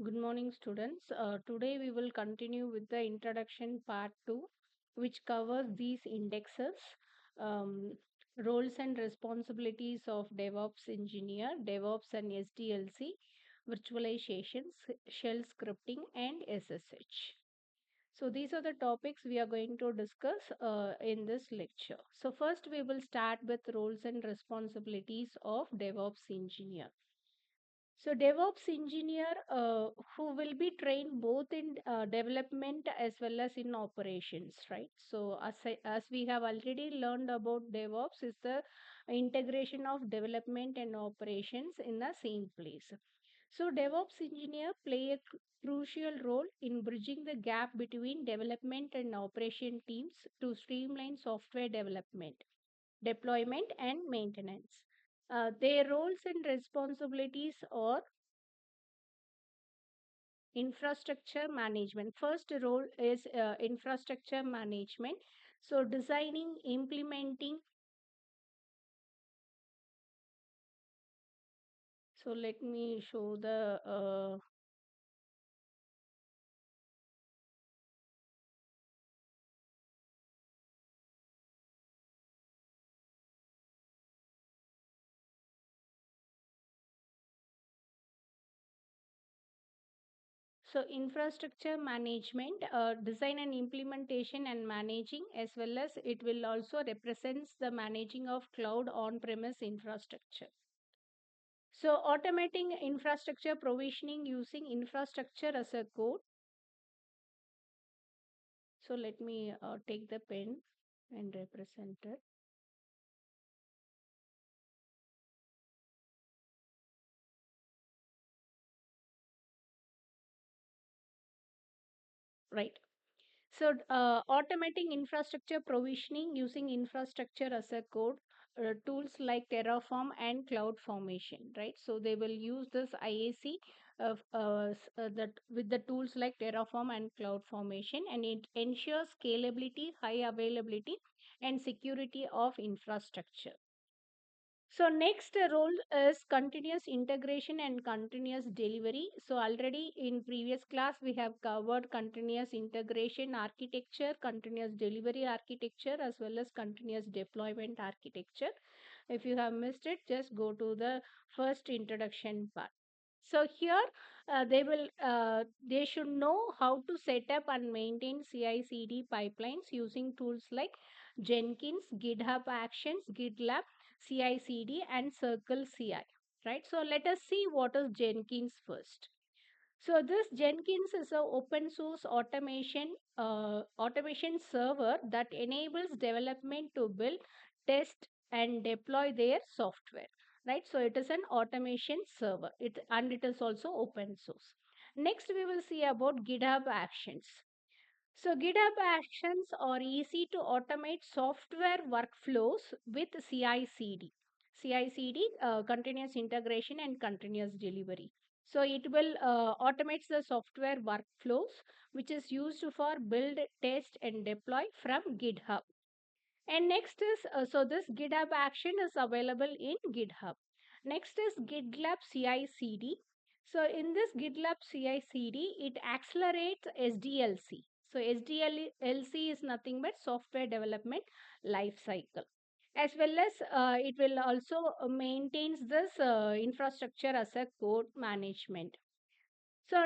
Good morning, students. Today we will continue with the introduction part 2, which covers these indexes, um, roles and responsibilities of DevOps engineer, DevOps and SDLC, virtualization, shell scripting, and SSH. So these are the topics we are going to discuss in this lecture. So first we will start with roles and responsibilities of DevOps engineer. So DevOps engineer who will be trained both in development as well as in operations, right? So as we have already learned about DevOps is the integration of development and operations in the same place. So DevOps engineer play a crucial role in bridging the gap between development and operation teams to streamline software development, deployment and maintenance. Their roles and responsibilities are infrastructure management. First role is infrastructure management. So designing, implementing. So let me show the so infrastructure management, design and implementation and managing, as well as it will also represents the managing of cloud on-premise infrastructure. So automating infrastructure provisioning using infrastructure as a code. So let me take the pen and represent it. Right. So, automating infrastructure provisioning using infrastructure as a code, tools like Terraform and Cloud Formation, right? So, they will use this IAC that with the tools like Terraform and Cloud Formation, and it ensures scalability, high availability, and security of infrastructure. So next role is continuous integration and continuous delivery. So already in previous class we have covered continuous integration architecture, continuous delivery architecture as well as continuous deployment architecture. If you have missed it, just go to the first introduction part. So here they should know how to set up and maintain CI/CD pipelines using tools like Jenkins, GitHub Actions, GitLab, CI/CD, and Circle CI. Right. So let us see what is Jenkins first. So this Jenkins is a open source automation server that enables development to build, test, and deploy their software. Right. So it is an automation server. It is also open source. Next, we will see about GitHub Actions. So GitHub Actions are easy to automate software workflows with CI/CD. CI/CD, continuous integration and continuous delivery. So it will automates the software workflows which is used for build, test and deploy from GitHub. And next is so this GitHub action is available in GitHub. Next is GitLab CI/CD. So in this GitLab CI/CD, it accelerates SDLC. So SDLC is nothing but software development life cycle. As well as it will also maintains this infrastructure as a code management. So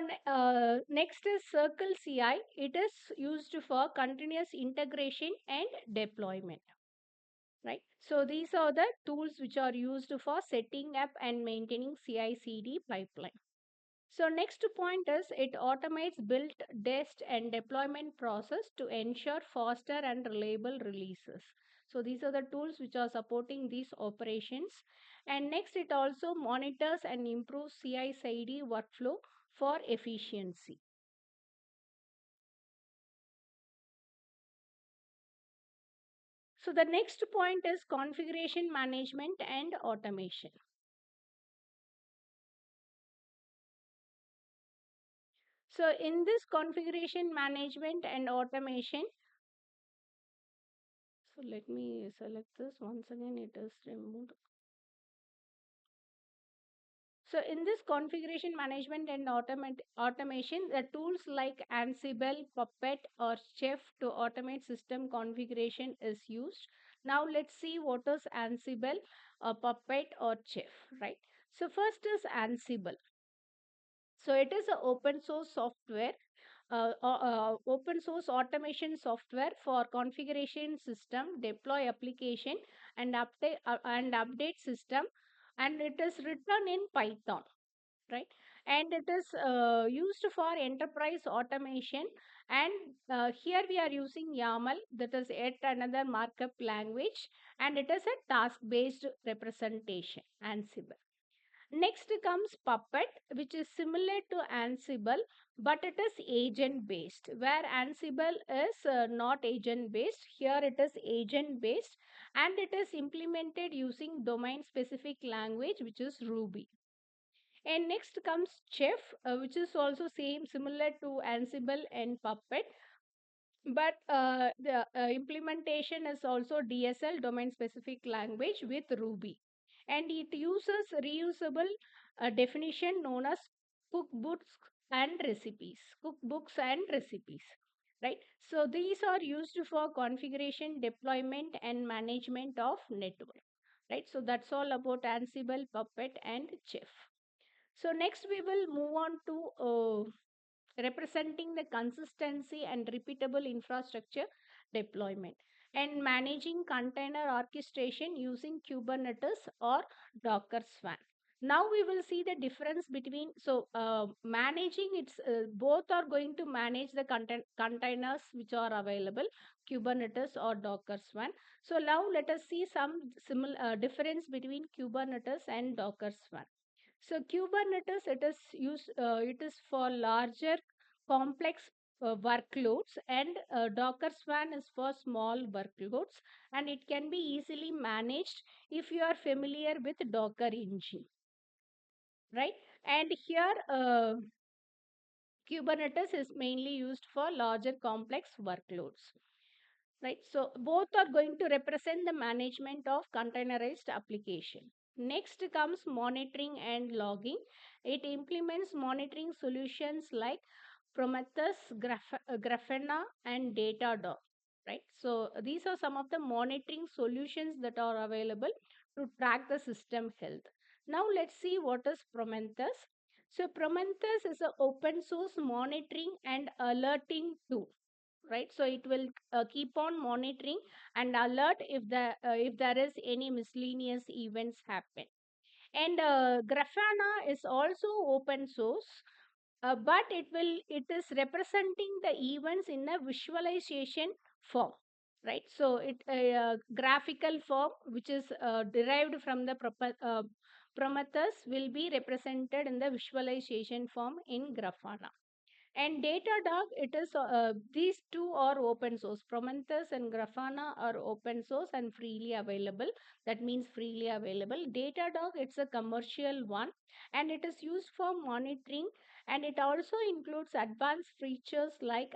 next is Circle CI. It is used for continuous integration and deployment, right? So these are the tools which are used for setting up and maintaining CI/CD pipeline. So next point is it automates build, test and deployment process to ensure faster and reliable releases. So these are the tools which are supporting these operations. And next it also monitors and improves CI/CD workflow for efficiency. So the next point is configuration management and automation. So in this configuration management and automation, so let me select this once again, it is removed. So in this configuration management and automation, the tools like Ansible, Puppet or Chef to automate system configuration is used. Now let's see what is Ansible, Puppet or Chef, right? So first is Ansible. So it is an open source software, open source automation software for configuration system, deploy application and update system, and it is written in Python, right? And it is used for enterprise automation. And here we are using YAML, that is yet another markup language, and it is a task based representation, Ansible. Next comes Puppet, which is similar to Ansible, but it is agent based. Where Ansible is not agent based, here it is agent based, and it is implemented using domain specific language, which is Ruby. And next comes Chef, which is also same similar to Ansible and Puppet, but the implementation is also DSL, domain specific language, with Ruby, and it uses reusable definition known as cookbooks cookbooks and recipes, right? So these are used for configuration, deployment and management of network, right? So that's all about Ansible, Puppet and Chef. So next we will move on to representing the consistency and repeatable infrastructure deployment and managing container orchestration using Kubernetes or Docker Swarm. Now we will see the difference between, so managing, it's both are going to manage the containers which are available, Kubernetes or Docker Swarm. So now let us see some similar difference between Kubernetes and Docker Swarm. So Kubernetes, it is for larger complex workloads, and Docker Swarm is for small workloads, and it can be easily managed if you are familiar with Docker engine, right? And here Kubernetes is mainly used for larger complex workloads, right? So both are going to represent the management of containerized application. Next comes monitoring and logging. It implements monitoring solutions like Prometheus, Grafana and Datadog, right? So these are some of the monitoring solutions that are available to track the system health. Now let's see what is Prometheus. So Prometheus is an open source monitoring and alerting tool, right? So it will keep on monitoring and alert if there is any miscellaneous events happen. And Grafana is also open source, but it is representing the events in a visualization form, right? So it graphical form, which is derived from the Prometheus, will be represented in the visualization form in Grafana. And Datadog, it is these two are open source. Prometheus and Grafana are open source and freely available. That means freely available. Datadog, it's a commercial one, and it is used for monitoring, and it also includes advanced features like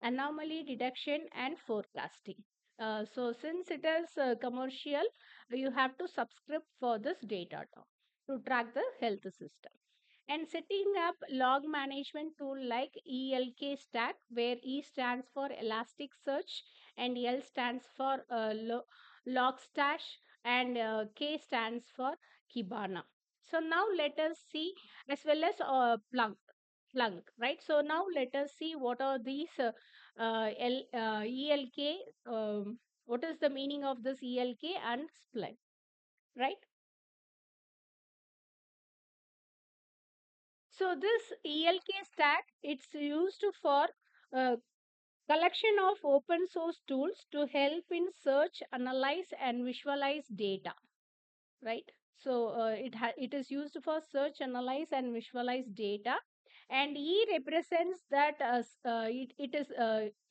anomaly detection and forecasting. So since it is commercial, you have to subscribe for this Datadog to track the health system. And setting up log management tool like ELK stack, where E stands for Elasticsearch and L stands for Logstash, and K stands for Kibana. So now let us see, as well as Plunk, right? So now let us see what are these ELK, what is the meaning of this ELK and Splunk, right? So this ELK stack, it's used for uh, collection of open source tools to help in search, analyze and visualize data, right? So it is used for search, analyze and visualize data. And E represents that as it is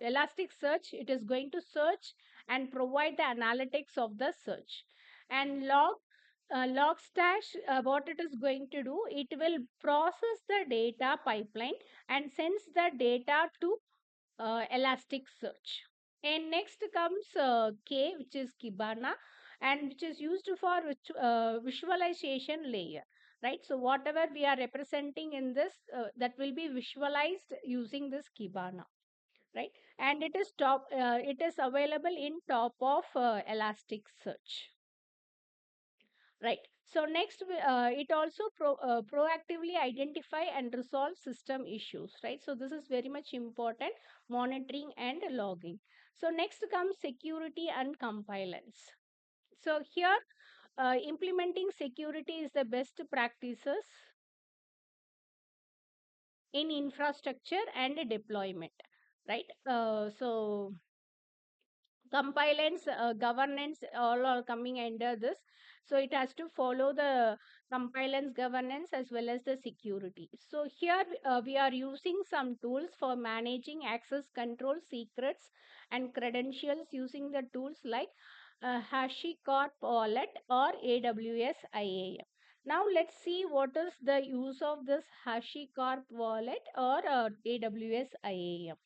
Elasticsearch. It is going to search and provide the analytics of the search. And Logstash, what it is going to do, it will process the data pipeline and sends the data to Elasticsearch. And next comes K, which is Kibana, and which is used for visualization layer. right? So whatever we are representing in this, that will be visualized using this Kibana, right? And it is available in top of Elasticsearch. Right. So next, it also proactively identify and resolve system issues, right? So this is very much important, monitoring and logging. So next comes security and compliance. So here, implementing security is the best practices in infrastructure and deployment, right? So compliance, governance, all are coming under this. So it has to follow the compliance, governance as well as the security. So here we are using some tools for managing access control, secrets and credentials using the tools like HashiCorp Wallet or AWS IAM. Now let's see what is the use of this HashiCorp Wallet or AWS IAM.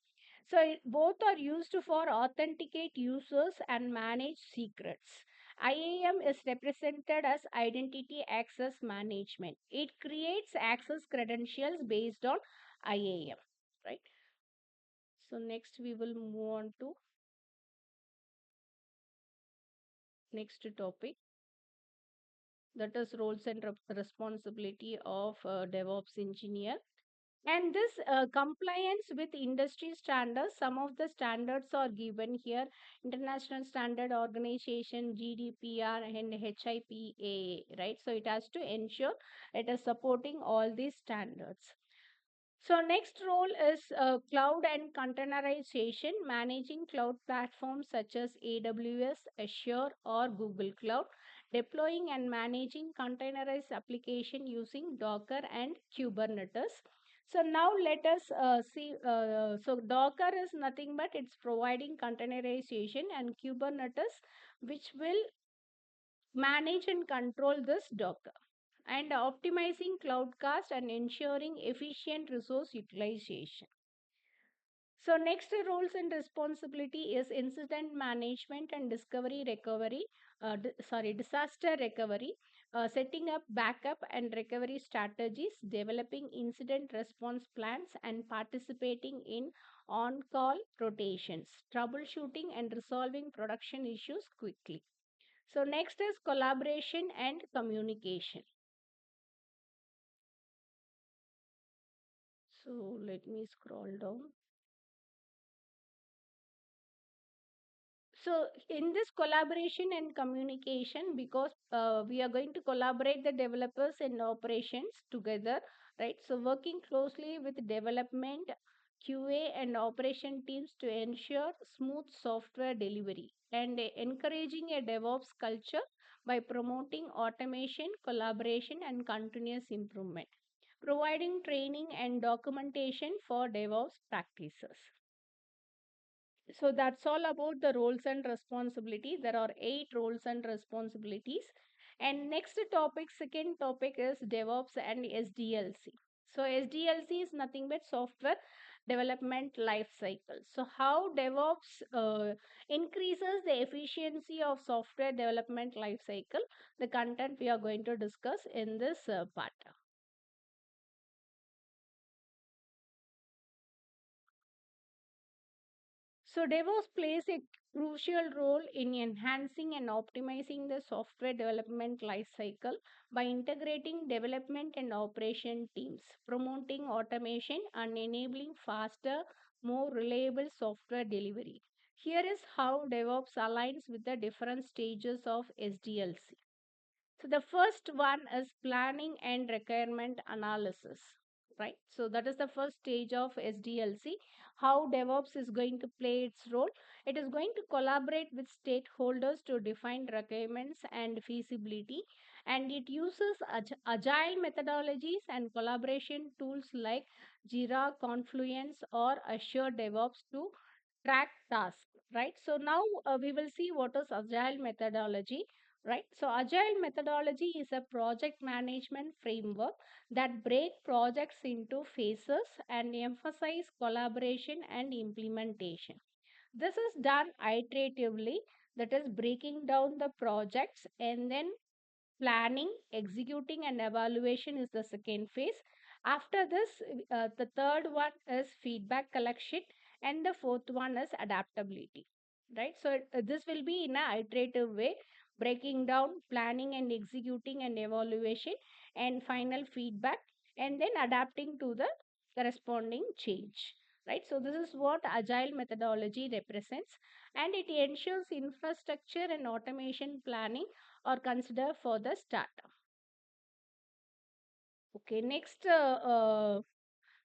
So both are used for authenticate users and manage secrets. IAM is represented as Identity Access Management. It creates access credentials based on IAM, right? So next we will move on to next topic, that is roles and responsibility of DevOps engineer. And this compliance with industry standards, some of the standards are given here: International Standard Organization, GDPR, and HIPAA, right? So it has to ensure it is supporting all these standards. So next role is cloud and containerization, managing cloud platforms such as AWS, Azure, or Google Cloud, deploying and managing containerized application using Docker and Kubernetes. So now let us see. So Docker is nothing but it's providing containerization, and Kubernetes, which will manage and control this Docker, and optimizing cloud cost and ensuring efficient resource utilization. So next roles and responsibility is incident management and discovery recovery, disaster recovery, setting up backup and recovery strategies, developing incident response plans, and participating in on-call rotations, troubleshooting and resolving production issues quickly. So next is collaboration and communication. So let me scroll down. So in this collaboration and communication, because we are going to collaborate the developers and operations together, right? So working closely with development, QA and operation teams to ensure smooth software delivery, and encouraging a DevOps culture by promoting automation, collaboration and continuous improvement, providing training and documentation for DevOps practices. So that's all about the roles and responsibility. There are 8 roles and responsibilities. And next topic, second topic is DevOps and SDLC. So SDLC is nothing but software development life cycle. So how DevOps increases the efficiency of software development life cycle, the content we are going to discuss in this part. So DevOps plays a crucial role in enhancing and optimizing the software development lifecycle by integrating development and operation teams, promoting automation and enabling faster, more reliable software delivery. Here is how DevOps aligns with the different stages of SDLC. So the first one is planning and requirement analysis, right? So that is the first stage of SDLC. How DevOps is going to play its role. It is going to collaborate with stakeholders to define requirements and feasibility, and it uses agile methodologies and collaboration tools like Jira, Confluence, or Azure DevOps to track tasks, right? So now we will see what is agile methodology, right? So agile methodology is a project management framework that break projects into phases and emphasize collaboration and implementation. This is done iteratively, that is breaking down the projects and then planning, executing, and evaluation is the second phase. After this, the third one is feedback collection, and the fourth one is adaptability. Right? So, this will be in a iterative way, breaking down planning and executing and evaluation, and final feedback, and then adapting to the corresponding change. Right? So, this is what agile methodology represents, and it ensures infrastructure and automation planning are considered for the startup. Okay, next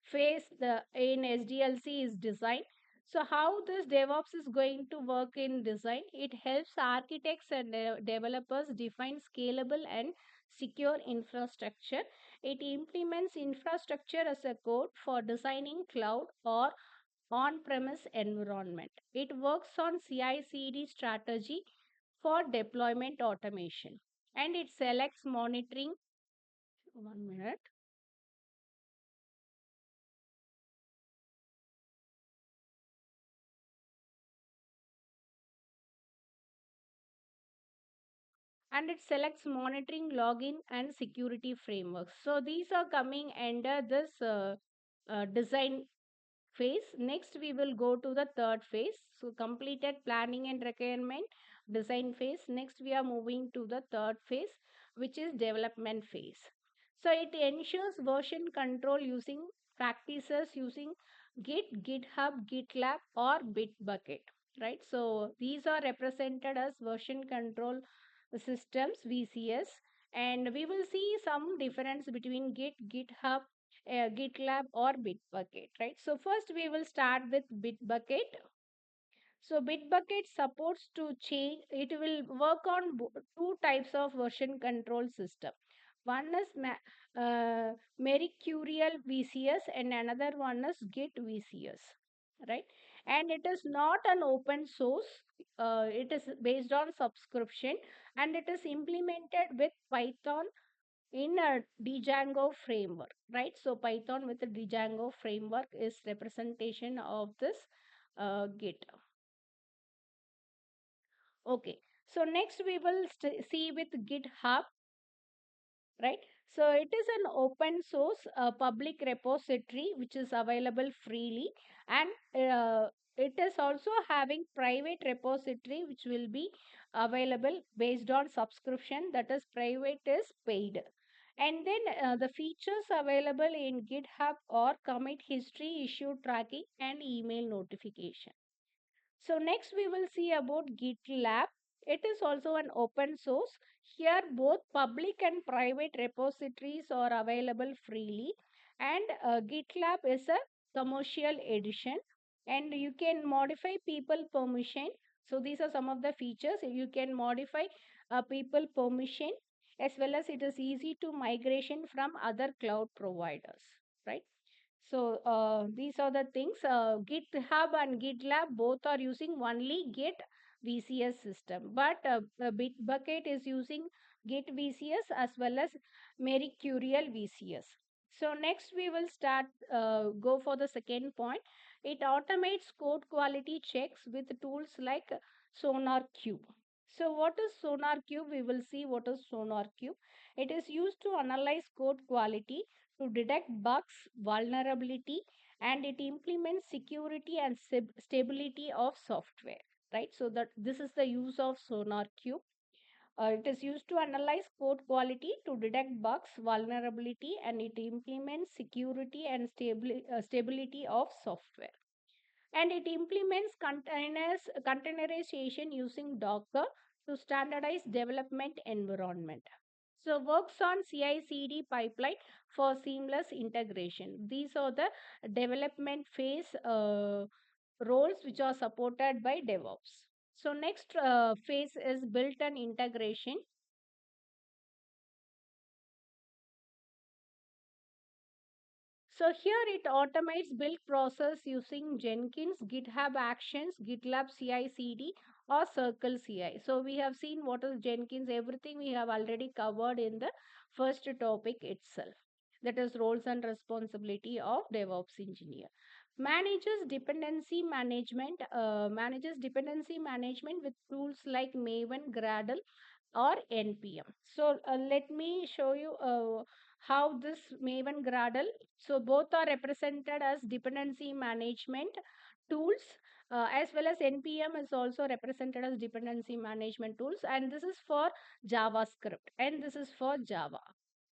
phase the in SDLC is design. So how this DevOps is going to work in design? It helps architects and developers define scalable and secure infrastructure. It implements infrastructure as a code for designing cloud or on-premise environment. It works on CI/CD strategy for deployment automation, and it selects monitoring. 1 minute. And it selects monitoring, login, and security frameworks. So these are coming under this design phase. Next, we will go to the third phase. So completed planning and requirement design phase. Next, we are moving to the third phase, which is development phase. So it ensures version control using practices using Git, GitHub, GitLab, or Bitbucket. Right. So these are represented as version control systems VCS, and we will see some difference between Git, GitHub, GitLab, or Bitbucket, right? So first we will start with Bitbucket. So Bitbucket supports to change. It will work on two types of version control system. One is Mercurial VCS, and another one is Git VCS, right? And it is not an open source. It is based on subscription, and it is implemented with Python in a Django framework, right? So Python with the Django framework is representation of this Git. Okay. So next we will see with GitHub, right? So it is an open source public repository which is available freely, and it is also having private repository which will be available based on subscription, that is private is paid. And then the features available in GitHub are commit history, issue tracking, and email notification. So next we will see about GitLab. It is also an open source. Here both public and private repositories are available freely, and GitLab is a commercial edition, and you can modify people permission. So these are some of the features. You can modify people permission, as well as it is easy to migration from other cloud providers, right? So these are the things. GitHub and GitLab both are using only Git VCS system, but Bitbucket is using Git VCS as well as Mercurial VCS. So next we will start go for the second point. It automates code quality checks with tools like Sonar Cube. So what is Sonar Cube? We will see what is Sonar Cube. It is used to analyze code quality, to detect bugs, vulnerability, and it implements security and stability of software. Right. So that this is the use of Sonar Cube. It is used to analyze code quality, to detect bugs, vulnerability, and it implements security and stability of software. And it implements containerization using Docker to standardize development environment. So works on CI/CD pipeline for seamless integration. These are the development phase roles which are supported by DevOps. So next phase is built and integration. So here it automates build process using Jenkins, GitHub Actions, GitLab CI/CD, or Circle CI. So we have seen what is Jenkins. Everything we have already covered in the first topic itself. That is roles and responsibility of DevOps engineer. Manages dependency management with tools like Maven, Gradle, or npm. So let me show you how this maven gradle. So both are represented as dependency management tools, as well as npm is also represented as dependency management tools, and this is for javascript and this is for java,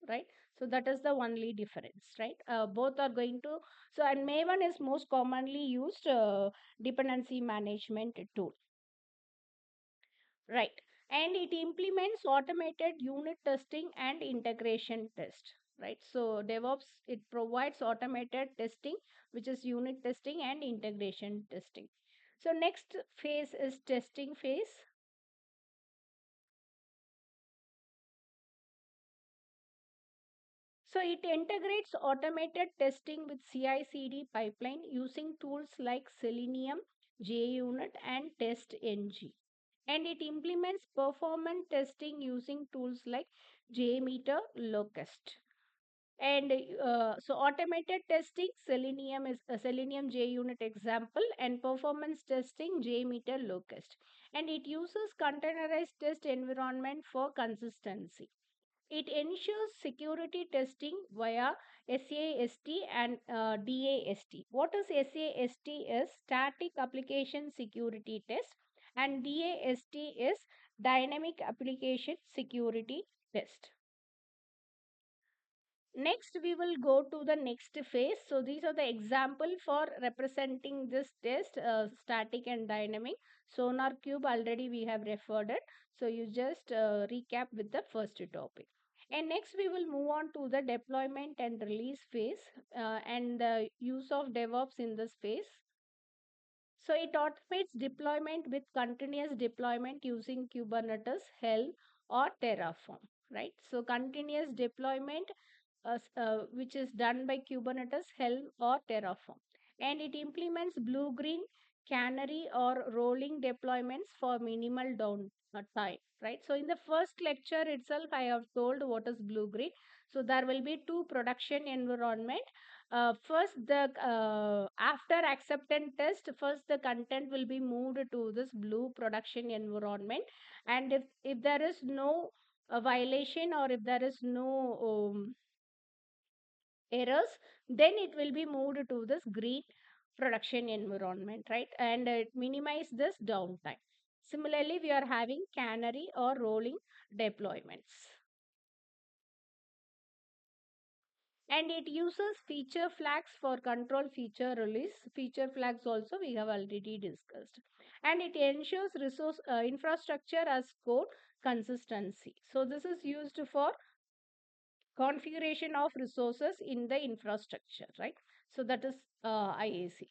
right? So that is the only difference, right? Both are going to, so and maven is most commonly used dependency management tool, right? And it implements automated unit testing and integration test, right? So DevOps, it provides automated testing, which is unit testing and integration testing. So next phase is testing phase. So it integrates automated testing with CI/CD pipeline using tools like Selenium, JUnit, and TestNG. And it implements performance testing using tools like JMeter, Locust. And so automated testing, Selenium is a Selenium JUnit example, and performance testing, JMeter, Locust. And it uses containerized test environment for consistency. It ensures security testing via SAST and DAST. What is SAST is static application security test, and DAST is dynamic application security test. Next, we will go to the next phase. So these are the example for representing this test, static and dynamic. Sonar cube already we have referred it. So you just recap with the first topic. And next we will move on to the deployment and release phase and the use of DevOps in this phase. So it automates deployment with continuous deployment using Kubernetes, Helm, or Terraform, right? So continuous deployment, which is done by Kubernetes, Helm, or Terraform, and it implements blue-green, canary, or rolling deployments for minimal down time, right? So in the first lecture itself, I have told what is blue-green. So there will be two production environment. First, the after acceptance test, first the content will be moved to this blue production environment, and if there is no violation, or if there is no errors, then it will be moved to this green production environment, right? And it minimize this downtime. Similarly, we are having canary or rolling deployments. And it uses feature flags for control feature release. Feature flags also we have already discussed. And it ensures resource infrastructure as code consistency. So this is used for configuration of resources in the infrastructure, right? So that is IAC.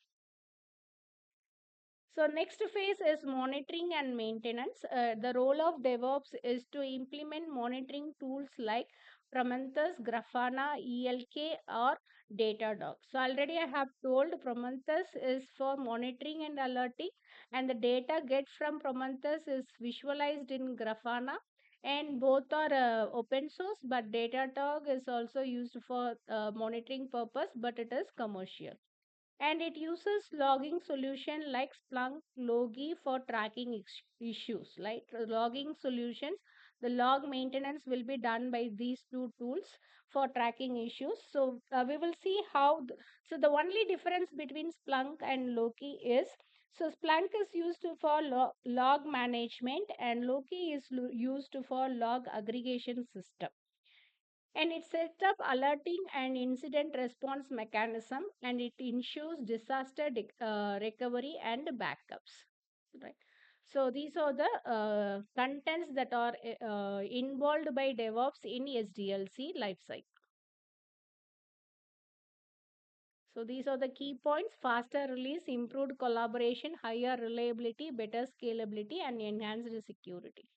So next phase is monitoring and maintenance. The role of DevOps is to implement monitoring tools like Prometheus, Grafana, ELK, or Datadog. So already I have told Prometheus is for monitoring and alerting, and the data get from Prometheus is visualized in Grafana, and both are open source, but Datadog is also used for monitoring purpose, but it is commercial. And it uses logging solution like Splunk Logi for tracking issues. Like logging solutions, the log maintenance will be done by these two tools for tracking issues. So we will see how. So the only difference between Splunk and Loki is, so Splunk is used for log management, and Loki is used for log aggregation system, and it sets up alerting and incident response mechanism, and it ensures disaster recovery and backups, right? So these are the contents that are involved by DevOps in SDLC lifecycle. So these are the key points: faster release, improved collaboration, higher reliability, better scalability, and enhanced security.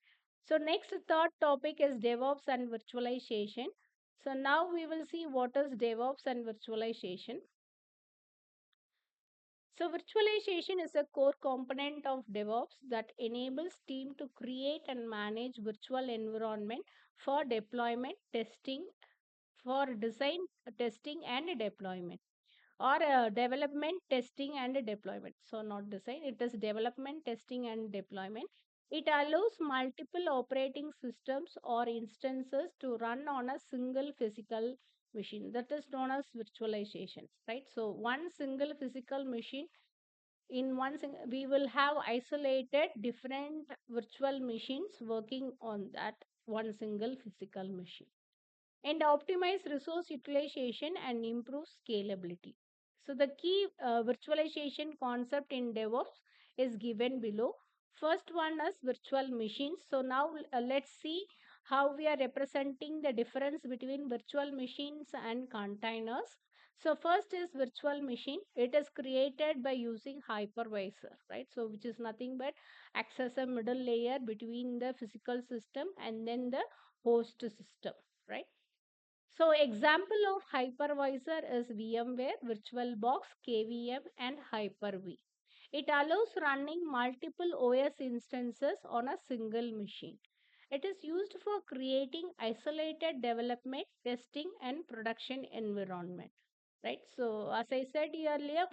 So next third topic is DevOps and virtualization. So now we will see what is DevOps and virtualization. So virtualization is a core component of DevOps that enables team to create and manage virtual environment for deployment, testing, for design, testing and deployment, or development, testing and deployment. So not design, it is development, testing and deployment. It allows multiple operating systems or instances to run on a single physical machine. That is known as virtualization, right? So one single physical machine, we will have isolated different virtual machines working on that one single physical machine, and optimize resource utilization and improve scalability. So the key virtualization concept in DevOps is given below. First one is virtual machines. So now let's see how we are representing the difference between virtual machines and containers. So first is virtual machine. It is created by using hypervisor, right? So which is nothing but access a middle layer between the physical system and then the host system, right? So example of hypervisor is VMware, VirtualBox, KVM and Hyper-V. It allows running multiple OS instances on a single machine. It is used for creating isolated development, testing and production environment. Right. So as I said earlier,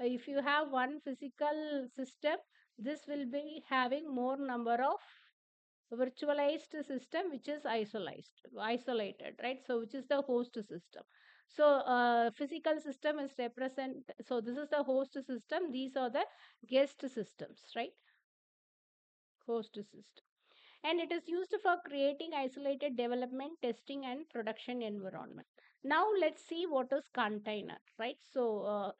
if you have one physical system, this will be having more number of virtualized system which is isolated, right? So which is the host system. So physical system is represent, so this is the host system, these are the guest systems, right? Host system, and it is used for creating isolated development, testing and production environment. Now let's see what is container, right? So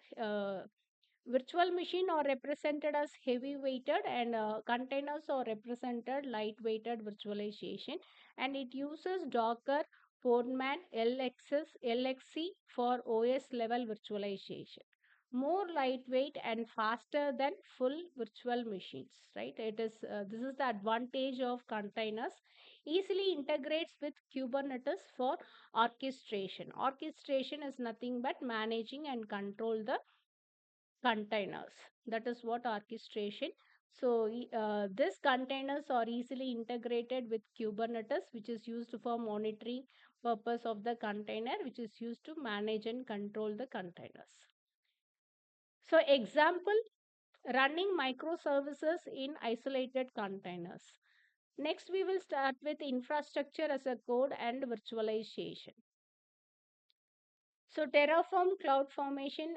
virtual machine are represented as heavy weighted, and containers are represented light weighted virtualization, and it uses Docker, Podman, LXC for OS level virtualization. More lightweight and faster than full virtual machines, right? This is the advantage of containers. Easily integrates with Kubernetes for orchestration. Orchestration is nothing but managing and control the containers. That is what orchestration. So these containers are easily integrated with Kubernetes, which is used for monitoring purpose of the container, which is used to manage and control the containers. So example, running microservices in isolated containers. Next we will start with infrastructure as a code and virtualization. So Terraform, CloudFormation,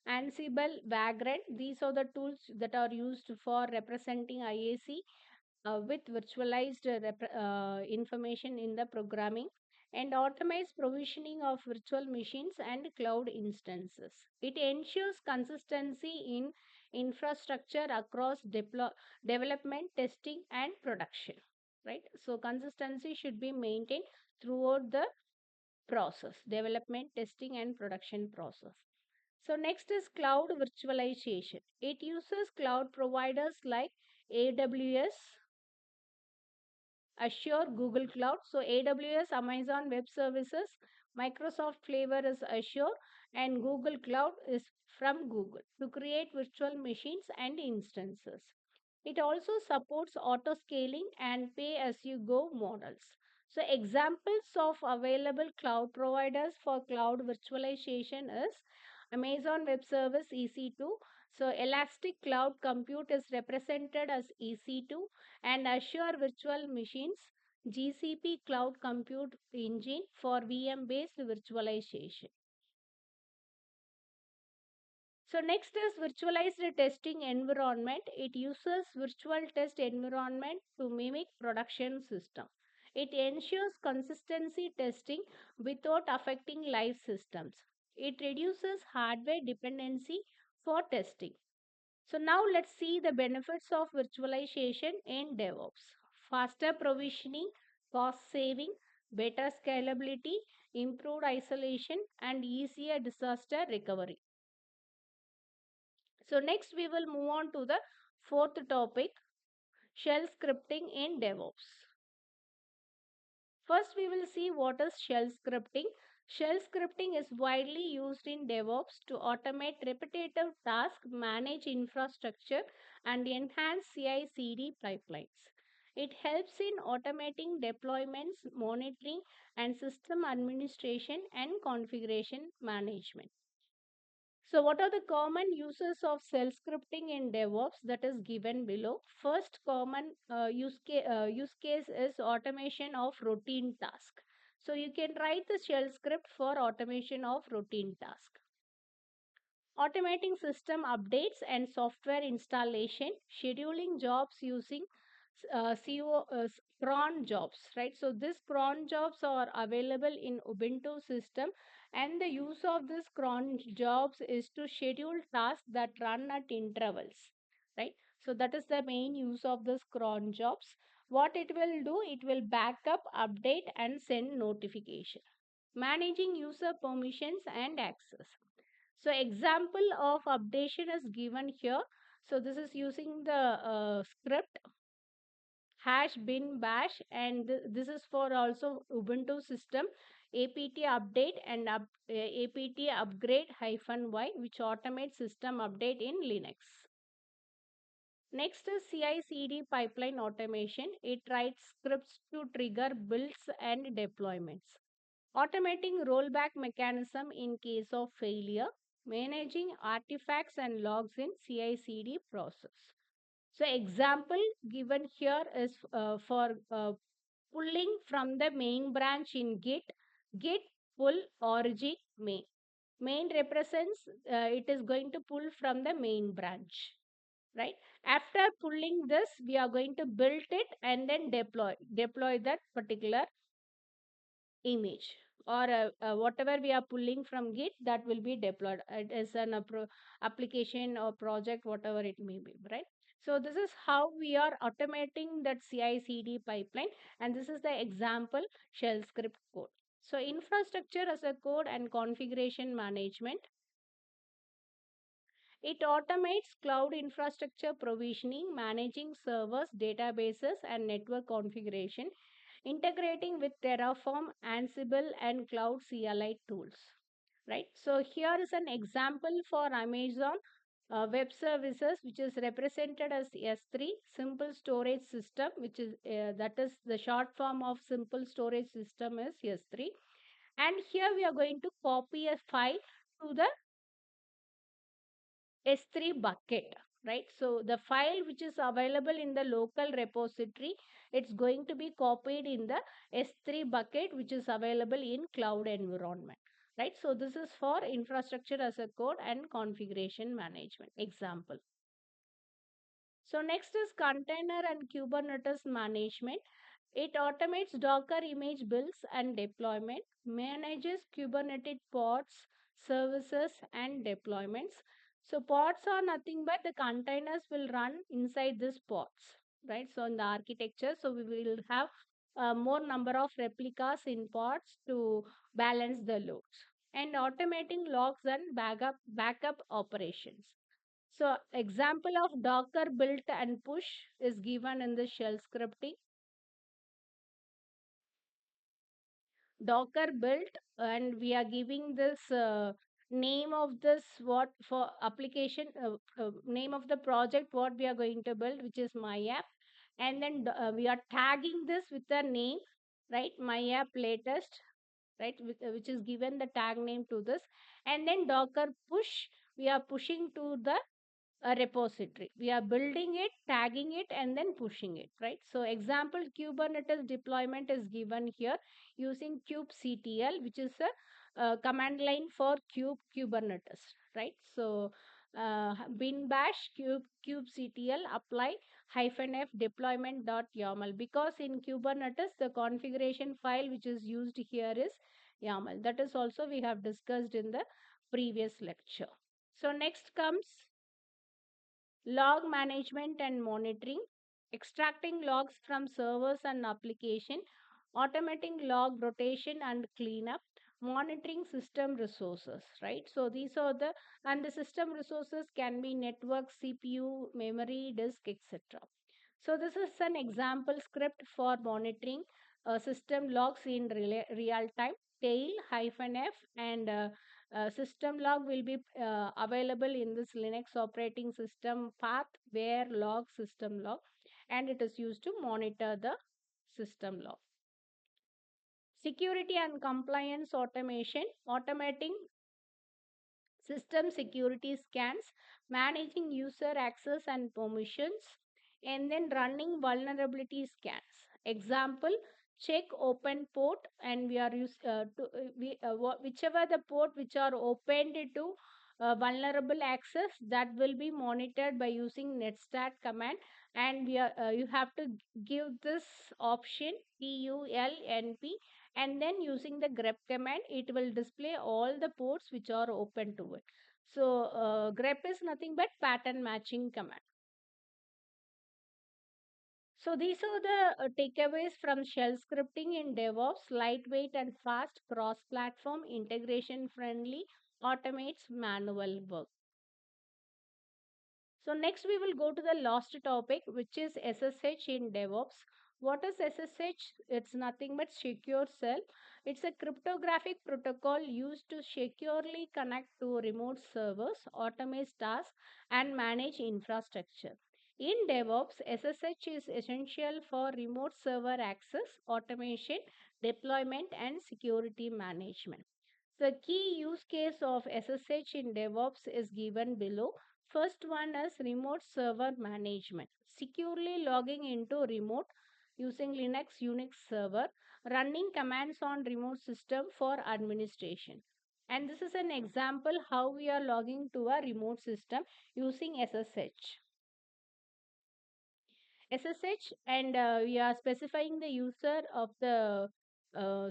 Ansible, Vagrant, these are the tools that are used for representing IAC with virtualized information in the programming, and automate provisioning of virtual machines and cloud instances. It ensures consistency in infrastructure across development, testing, and production. Right? So consistency should be maintained throughout the process, development, testing, and production process. So next is cloud virtualization. It uses cloud providers like AWS, Azure, Google Cloud. So AWS, Amazon Web Services, Microsoft flavor is Azure, and Google Cloud is from Google to create virtual machines and instances. It also supports auto scaling and pay as you go models. So examples of available cloud providers for cloud virtualization is Amazon Web Service EC2. So Elastic Cloud Compute is represented as EC2, and Azure Virtual Machines, GCP Cloud Compute Engine for VM based virtualization. So next is virtualized testing environment. It uses virtual test environment to mimic production system. It ensures consistency testing without affecting live systems. It reduces hardware dependency for testing. So now let's see the benefits of virtualization in DevOps. Faster provisioning, cost saving, better scalability, improved isolation, and easier disaster recovery. So next we will move on to the fourth topic, shell scripting in DevOps. First we will see what is shell scripting. Shell scripting is widely used in DevOps to automate repetitive tasks, manage infrastructure, and enhance CI/CD pipelines. It helps in automating deployments, monitoring, and system administration and configuration management. So, what are the common uses of shell scripting in DevOps that is given below? First common use case is automation of routine task. So, you can write the shell script for automation of routine task. Automating system updates and software installation, scheduling jobs using cron jobs, right? So this cron jobs are available in Ubuntu system, and the use of this cron jobs is to schedule tasks that run at intervals, right? So that is the main use of this cron jobs. What it will do, it will backup, update, and send notification. Managing user permissions and access. So example of updation is given here. So this is using the script hash bin bash, and this is for also Ubuntu system apt update and apt upgrade hyphen y, which automates system update in Linux. Next is CI/CD pipeline automation. It writes scripts to trigger builds and deployments. Automating rollback mechanism in case of failure, managing artifacts and logs in CI/CD process. So example given here is for pulling from the main branch in Git pull origin main. Main represents it is going to pull from the main branch, right? After pulling this, we are going to build it and then deploy that particular image, or whatever we are pulling from Git, that will be deployed. It is an application or project, whatever it may be, right? So this is how we are automating that CI/CD pipeline, and this is the example shell script code. So infrastructure as a code and configuration management. It automates cloud infrastructure provisioning, managing servers, databases, and network configuration, integrating with Terraform, Ansible, and Cloud CLI tools. Right. So here is an example for Amazon Web Services, which is represented as S3 Simple Storage System, which is that is the short form of Simple Storage System is S3. And here we are going to copy a file to the S3 bucket, right? So the file which is available in the local repository, it's going to be copied in the S3 bucket, which is available in cloud environment, right? So this is for infrastructure as a code and configuration management example. So next is container and Kubernetes management. It automates Docker image builds and deployment, manages Kubernetes pods, services, and deployments. So pods are nothing but the containers will run inside these pods, right? So in the architecture, so we will have more number of replicas in pods to balance the loads, and automating logs and backup operations. So example of Docker build and push is given in the shell scripting. Docker built, and we are giving this name of this what for application name of the project what we are going to build, which is my app, and then we are tagging this with a name, right? My app latest, right? Which is given the tag name to this, and then Docker push, we are pushing to the a repository. We are building it, tagging it, and then pushing it, right? So example Kubernetes deployment is given here using kubectl, which is a command line for Kubernetes, right? So bin bash kubectl apply -f deployment dot YAML, because in Kubernetes the configuration file which is used here is YAML. That is also we have discussed in the previous lecture. So next comes log management and monitoring, extracting logs from servers and application, automating log rotation and cleanup, monitoring system resources, right? So these are the, and the system resources can be network, CPU, memory, disk, etc. So this is an example script for monitoring system logs in real time. Tail -f and system log will be available in this Linux operating system path where log system log, and it is used to monitor the system log. Security and compliance automation, automating system security scans, managing user access and permissions, and then running vulnerability scans. Example, check open port, and we are whichever the port which are opened to vulnerable access, that will be monitored by using netstat command, and you have to give this option PULNP, and then using the grep command it will display all the ports which are open to it. So grep is nothing but pattern matching command. So these are the takeaways from shell scripting in DevOps: lightweight and fast, cross platform, integration friendly, automates manual work. So next we will go to the last topic, which is SSH in DevOps. What is SSH? It's nothing but secure shell. It's a cryptographic protocol used to securely connect to remote servers, automate tasks, and manage infrastructure. In DevOps, SSH is essential for remote server access, automation, deployment, and security management. The key use case of SSH in DevOps is given below. First one is remote server management. Securely logging into remote using Linux Unix server, running commands on remote system for administration. And this is an example how we are logging to a remote system using SSH. SSH, and we are specifying the user of the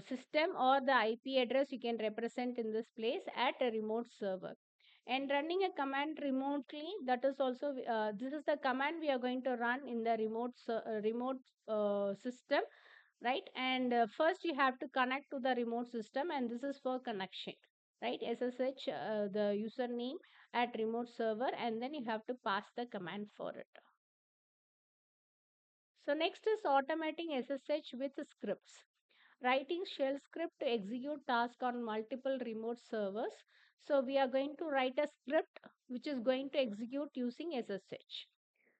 system or the IP address you can represent in this place at a remote server. And running a command remotely, that is also this is the command we are going to run in the remote system, right? And first you have to connect to the remote system, and this is for connection, right? SSH, the username at remote server, and then you have to pass the command for it. So next is automating SSH with scripts. Writing shell script to execute task on multiple remote servers. So we are going to write a script which is going to execute using SSH.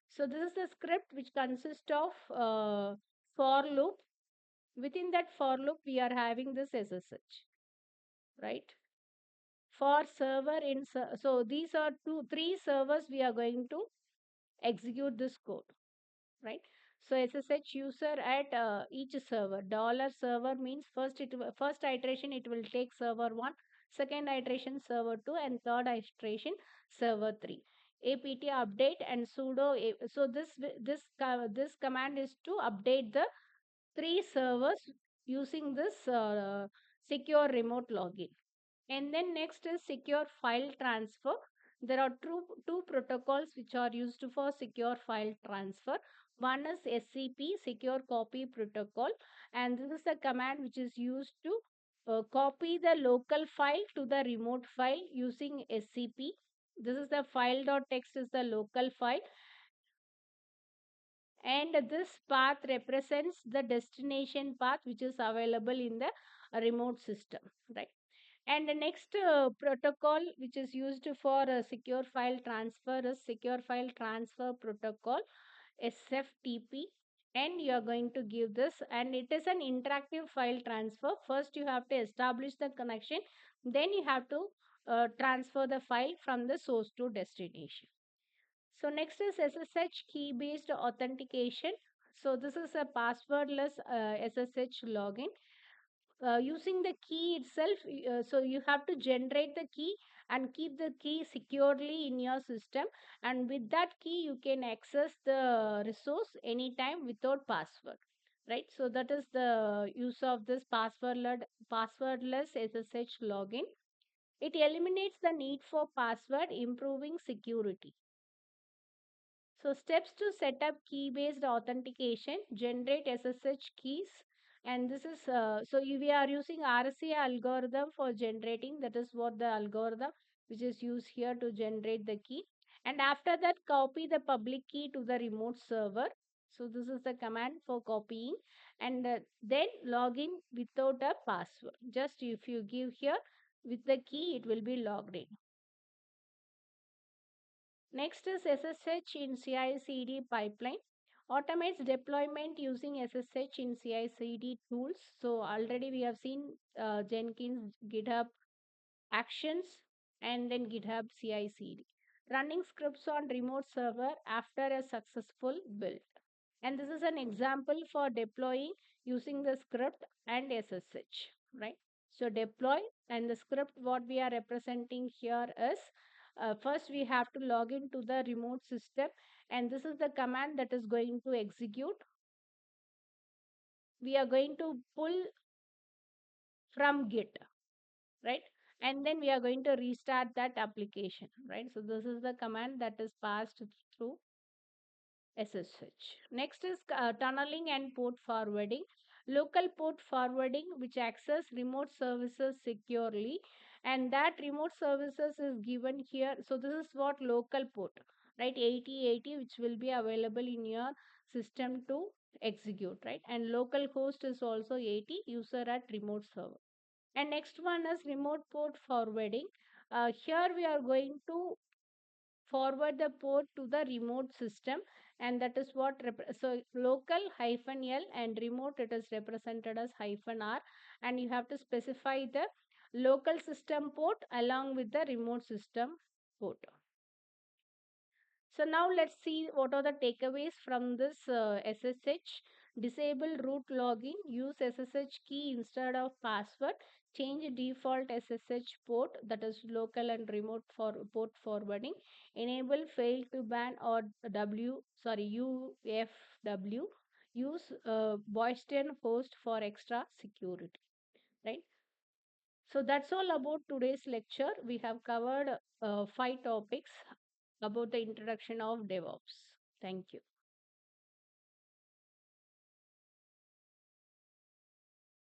So this is the script which consists of for loop. Within that for loop we are having this SSH, right? For server so these are three servers we are going to execute this code, right? So SSH user at each server. Dollar server means first iteration it will take server 1, second iteration server 2, and third iteration server 3. apt update and so this command is to update the three servers using this secure remote login. And then next is secure file transfer. There are two protocols which are used for secure file transfer. One is SCP, Secure Copy Protocol, and this is the command which is used to copy the local file to the remote file using SCP. This is the file.txt is the local file, and this path represents the destination path which is available in the remote system, right? And the next protocol which is used for secure file transfer is Secure File Transfer Protocol, SFTP. And you are going to give this, and it is an interactive file transfer. First you have to establish the connection, then you have to transfer the file from the source to destination. So next is SSH key based authentication. So this is a passwordless SSH login using the key itself. So you have to generate the key and keep the key securely in your system, and with that key you can access the resource anytime without password, right? So that is the use of this passwordless SSH login. It eliminates the need for password, improving security. So steps to set up key-based authentication: generate SSH keys, and this is we are using RSA algorithm for generating. That is what the algorithm which is used here to generate the key. And after that, copy the public key to the remote server. So this is the command for copying, and then login without a password. Just if you give here with the key, it will be logged in. Next is SSH in CI/CD pipeline. Automates deployment using SSH in CI/CD tools. So already we have seen Jenkins, GitHub Actions, and then GitHub CI/CD. Running scripts on remote server after a successful build. And this is an example for deploying using the script and SSH, right? So deploy, and the script what we are representing here is, first we have to log into the remote system, and this is the command that is going to execute. We are going to pull from Git, right? And then we are going to restart that application, right? So this is the command that is passed through SSH. Next is tunneling and port forwarding. Local port forwarding, which access remote services securely, and that remote services is given here. So this is what local port, right? 8080, which will be available in your system to execute, right? And local host is also 80, user at remote server. And next one is remote port forwarding. Here we are going to forward the port to the remote system, and that is what so local hyphen L and remote it is represented as hyphen R, and you have to specify the local system port along with the remote system port. So now let's see what are the takeaways from this SSH. Disable root login, use SSH key instead of password, change default SSH port, that is local and remote for port forwarding, enable fail to ban or UFW, use Boystian host for extra security, right? So that's all about today's lecture. We have covered 5 topics about the introduction of DevOps. Thank you.